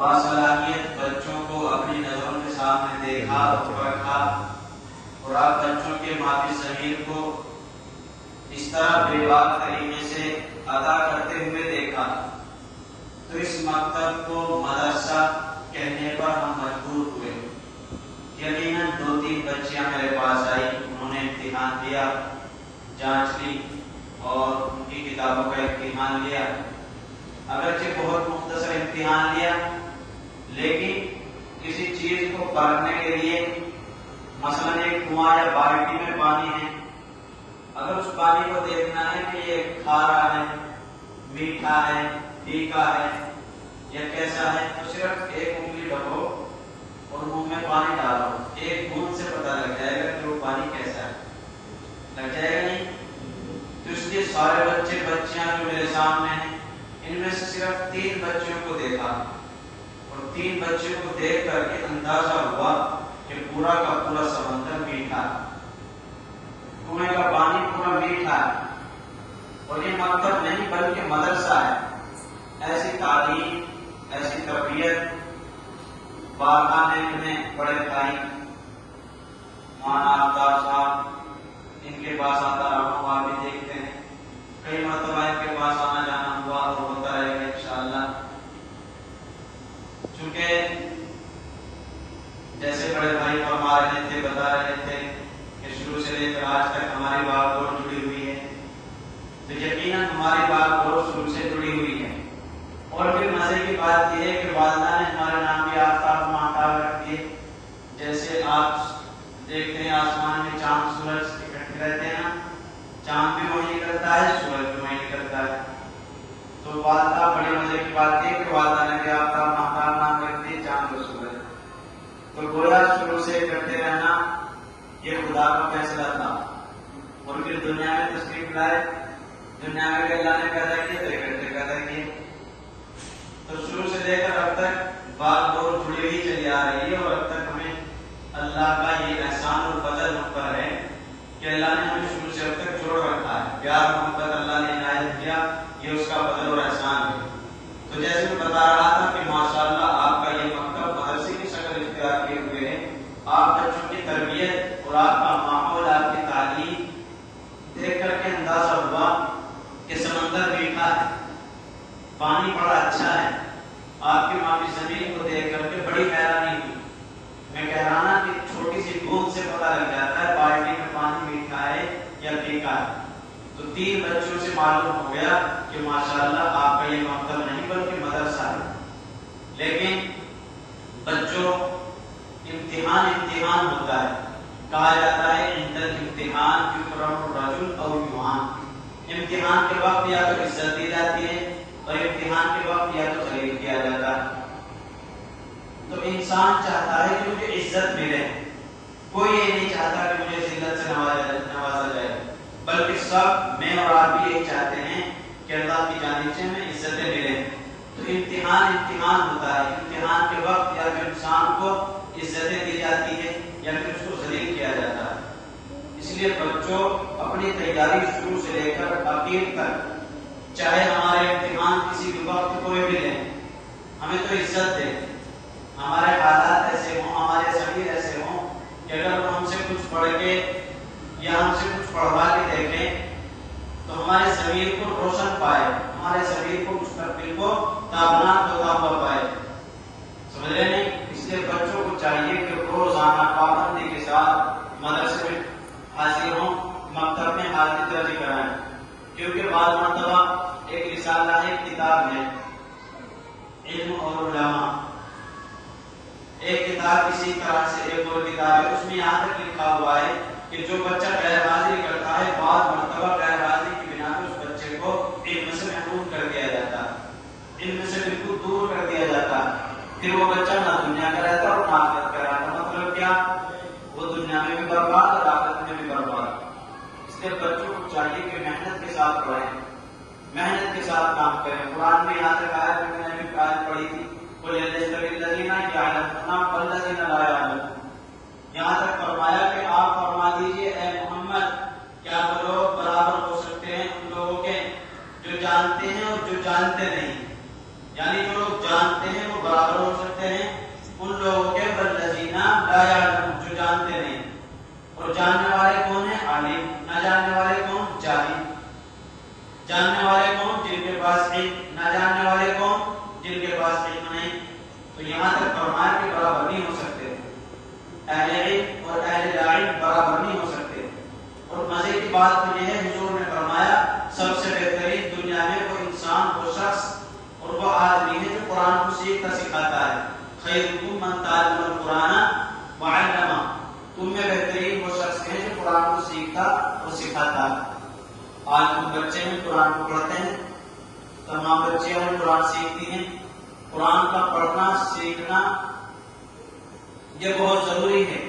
باصلاحیت بچوں کو اپنی نظروں کے سامنے دیکھا اور پرکھا، اور آپ بچوں کے مافی ضمیر کو اس طرح بے باک طریقے سے ادا کرتے ہوئے دیکھا، تو اس مکتب کو مدرسہ کہنے پر ہم مجبور ہوئے۔ یقیناً 2-3 بچیاں میرے پاس آئی، انہوں نے امتحان دیا، جانچ لی اور ان کی کتابوں کا امتحان لیا۔ اگرچہ بہت مختصر امتحان لیا، لیکن کسی چیز کو پرکھنے کے لیے مثلاً ایک کنواں یا بالٹی میں پانی ہے، اگر اس پانی کو دیکھنا ہے کہ یہ کھارا ہے، میٹھا ہے، پھیکا ہے یا کیسا ہے، تو صرف ایک انگلی ڈبو اور منہ میں پانی ڈالو، ایک بوند سے پتہ لگ جائے گا کہ وہ پانی کیسا ہے، لگ جائے گا نہیں؟ تو اس لیے سارے بچے بچیاں جو میرے سامنے ہیں، ان میں سے صرف 3 بچیوں کو دیکھا، اور 3 بچیوں کو دیکھ کر کے اندازہ ہوا کہ پورا کا پورا سمندر میٹھا، کنویں کا پانی پورا میٹھا ہے، اور یہ مکتب نہیں بلکہ مدرسہ ہے۔ ایسی تعلیم، ایسی تربیت باغا نے اپنے بڑے بھائی مولانا آفتاب صاحب، ان کے پاس آتا رہا ہوں، آپ بھی دیکھتے ہیں، کئی مرتبہ ان کے پاس آنا جانا ہوا اور ہوتا رہے گا انشاءاللہ۔ چونکہ جیسے بڑے بھائی فرما رہے تھے، بتا رہے تھے کہ شروع سے لے کر آج تک ہماری بات اور جڑی ہوئی ہے، تو یقیناً ہماری بات اور شروع سے جڑی ہوئی ہے۔ اور پھر مزے کی بات یہ ہے کہ والدہ نے ہمارے نام بھی آفتاب ماہتاب رکھ دیے۔ جیسے آپ دیکھتے ہیں آسمان میں چاند سورج اکٹھے رہتے ہیں نا، چاند بھی وہی نکلتا ہے، سورج بھی وہی نکلتا ہے، تو والدہ بڑی مزے کی بات ہے کہ والدہ نے بھی آفتاب ماہتاب نام رکھ دیے، چاند اور سورج، تو گویا شروع سے اکٹھے رہنا یہ خدا کا فیصلہ تھا۔ اور پھر دنیا میں تشریف لائے، دنیا میں بھی اللہ نے پیدا کیا تو اکٹھے پیدا کیے، تو شروع سے لے کر اب تک بات دور جڑی ہوئی چلی آ رہی ہے، اور اب تک ہمیں اللہ کا یہ احسان اور فضل ہم پر ہے کہ اللہ نے ہمیں شروع سے اب تک جوڑ رکھا ہے، پیار محبت اللہ نے عنایت کیا، یہ اس کا فضل اور احسان ہے۔ تو جیسے میں بتا رہا تھا کہ ماشاءاللہ آپ کا یہ مکتب مدرسے کی شکل اختیار کیے ہوئے ہے، آپ بچوں کی تربیت اور آپ کا ماحول، آپ کی تعلیم دیکھ کر کے اندازہ ہوا کہ سمندر میٹھا ہے، پانی بڑا اچھا ہے۔ آپ کی معافی زمین کو دیکھ کر کے بڑی حیرانی ہوئی، میں کہہ رہا نا کہ چھوٹی سی بوند سے پتہ لگ جاتا ہے بالٹی میں پانی میٹھا ہے یا پھیکا ہے۔ تو 3 بچوں سے معلوم ہو گیا کہ ماشاءاللہ آپ کا یہ مکتب نہیں بلکہ مدرسہ ہے۔ لیکن بچوں، امتحان ہوتا ہے، کہا جاتا ہے عند الامتحان یکرم الرجل او یہان، امتحان کے وقت یا تو عزت دی جاتی ہے اور امتحان کے وقت یا تو ذلیل کیا جاتا ہے۔ تو انسان چاہتا ہے کہ مجھے عزت ملے، کوئی یہ نہیں چاہتا کہ مجھے ذلت سے نوازا جائے، بلکہ سب، میں اور آپ بھی یہی چاہتے ہیں کہ اللہ کی جانب سے ہمیں عزتیں ملیں۔ تو امتحان ہوتا ہے، امتحان کے وقت یا پھر انسان کو عزتیں دی جاتی ہے یا پھر اس کو ذلیل کیا جاتا ہے۔ اس لیے بچوں اپنی تیاری شروع سے لے کر اخیر تک، چاہے ہمارے امتحان کسی بھی وقت کوئی بھی لیں، ہمیں تو عزت دے، ہمارے حالات ایسے ہوں، ہمارے ضمیر ایسے ہوں کہ اگر وہ ہم سے کچھ پڑھ کے یا ہم سے کچھ پڑھوا کے دیکھیں تو ہمارے ضمیر کو روشن پائے، ہمارے ضمیر کو مستقبل کو تابناک ہوتا ہوا پائے، سمجھ رہے نہیں؟ اس لیے بچوں کو چاہیے کہ روزانہ پابندی کے ساتھ مدرسے میں حاضر ہوں، مکتب میں حاضری درج کرائیں، کیونکہ بعض مرتبہ ایک رسالہ ہے، کتاب ہے علم اور علماء، ایک کتاب اسی طرح سے ایک اور کتاب ہے، اس میں یہاں تک لکھا ہوا ہے کہ جو بچہ غیر حاضری کرتا ہے، بعض مرتبہ غیر حاضری کی بنا پر اس بچے کو علم سے محروم کر دیا جاتا ہے، علم سے بالکل دور کر دیا جاتا ہے، پھر وہ بچہ نہ دنیا کا رہتا اور نہ آخرت کا رہتا۔ مطلب کیا؟ وہ دنیا میں بھی برباد اور آخرت میں بھی برباد۔ اس لیے بچوں کو چاہیے کہ محنت کے ساتھ پڑھیں، محنت کے ساتھ کام کریں۔ قرآن میں یہاں تک آیت میں نے بھی آیت پڑھی تھی، قُلْ هَلْ يَسْتَوِي الَّذِينَ يَعْلَمُونَ وَالَّذِينَ لَا يَعْلَمُونَ، یہاں تک فرمایا کہ آپ فرما دیجئے اے محمد، کیا وہ لوگ برابر ہو سکتے ہیں ان لوگوں کے جو جانتے ہیں اور جو جانتے نہیں؟ یعنی جو لوگ جانتے ہیں وہ وہ برابر ہو سکتے ہیں ان لوگوں کے والذین لا یعلمون جو جانتے نہیں. اور جاننے والے کون ہیں؟ عالم. نہ جاننے والے کون؟ جاہل. جاننے والے کون؟ جن کے پاس علم. نہ جاننے والے کون؟ جن کے پاس علم نہیں. تو یہاں تک فرمایا کہ برابر نہیں ہو سکتے. اہل علم اور اہل لا علم برابر نہیں ہو سکتے. اور مزے کی بات تو یہ ہے حضور نے فرمایا سب سے بہترین دنیا میں وہ انسان، وہ شخص اور وہ آدمی ہے جو قرآن کو سیکھتا سکھاتا ہے. خیرکم من تعلم القرآن وعلمہ. تم میں بہترین وہ شخص ہے جو قرآن کو سیکھتا اور سکھاتا ہے. آج تم بچے میں قرآن کو پڑھتے ہیں، تمام بچے اور قرآن سیکھتی ہیں. قرآن کا پڑھنا سیکھنا یہ بہت ضروری ہے.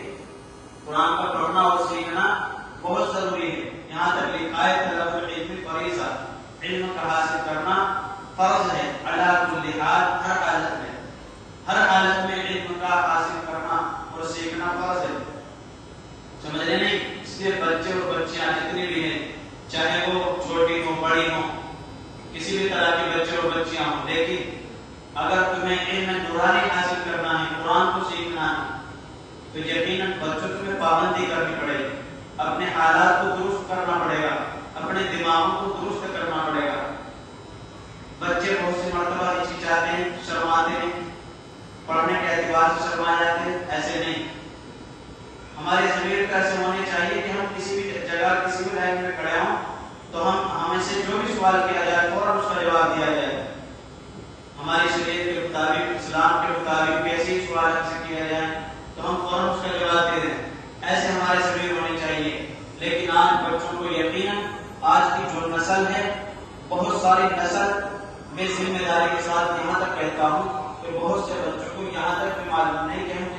قرآن کا پڑھنا اور سیکھنا بہت ضروری ہے. یہاں تک لکھا ہے طلب العلم فریضہ، علم کا حاصل کرنا فرض ہے. علی کل حال، ہر حالت میں، ہر حالت میں علم کا حاصل کرنا اور سیکھنا فرض ہے. سمجھ رہے نہیں؟ اس لیے بچے اور بچیاں جتنی بھی ہیں، چاہے وہ چھوٹی ہوں بڑی ہوں، کسی بھی طرح کے بچے اور بچیاں ہوں، لیکن اگر تمہیں علم نورانی حاصل کرنا ہے، قرآن کو سیکھنا ہے، تو یقیناً بچوں تمہیں پابندی کرنی پڑے گی. اپنے حالات کو درست کرنا پڑے گا، اپنے دماغوں کو درست کرنا پڑے گا. بچے بہت سی مرتبہ ہچکچاتے ہیں، شرماتے ہیں، پڑھنے کے اعتبار سے شرما جاتے ہیں. ایسے نہیں. ہماری ضمیر کا ایسے ہونے چاہیے کہ ہم کسی بھی جگہ کسی بھی لائن میں کھڑے ہوں تو ہمیں سے جو بھی سوال کیا جائے فوراً اس کا جواب دیا جائے. ہماری شریعت کے مطابق، اسلام کے مطابق کیسے سوال ہم سے کیا جائے تو ہم فوراً اس کا جواب دے دیں. ایسے ہمارے ضمیر ہونے چاہیے. لیکن آج بچوں کو یقیناً آج کی جو نسل ہے، بہت ساری نسل میں ذمہ داری کے ساتھ یہاں تک کہتا ہوں کہ بہت سے بچوں کو یہاں تک بھی معلوم نہیں کہ ہم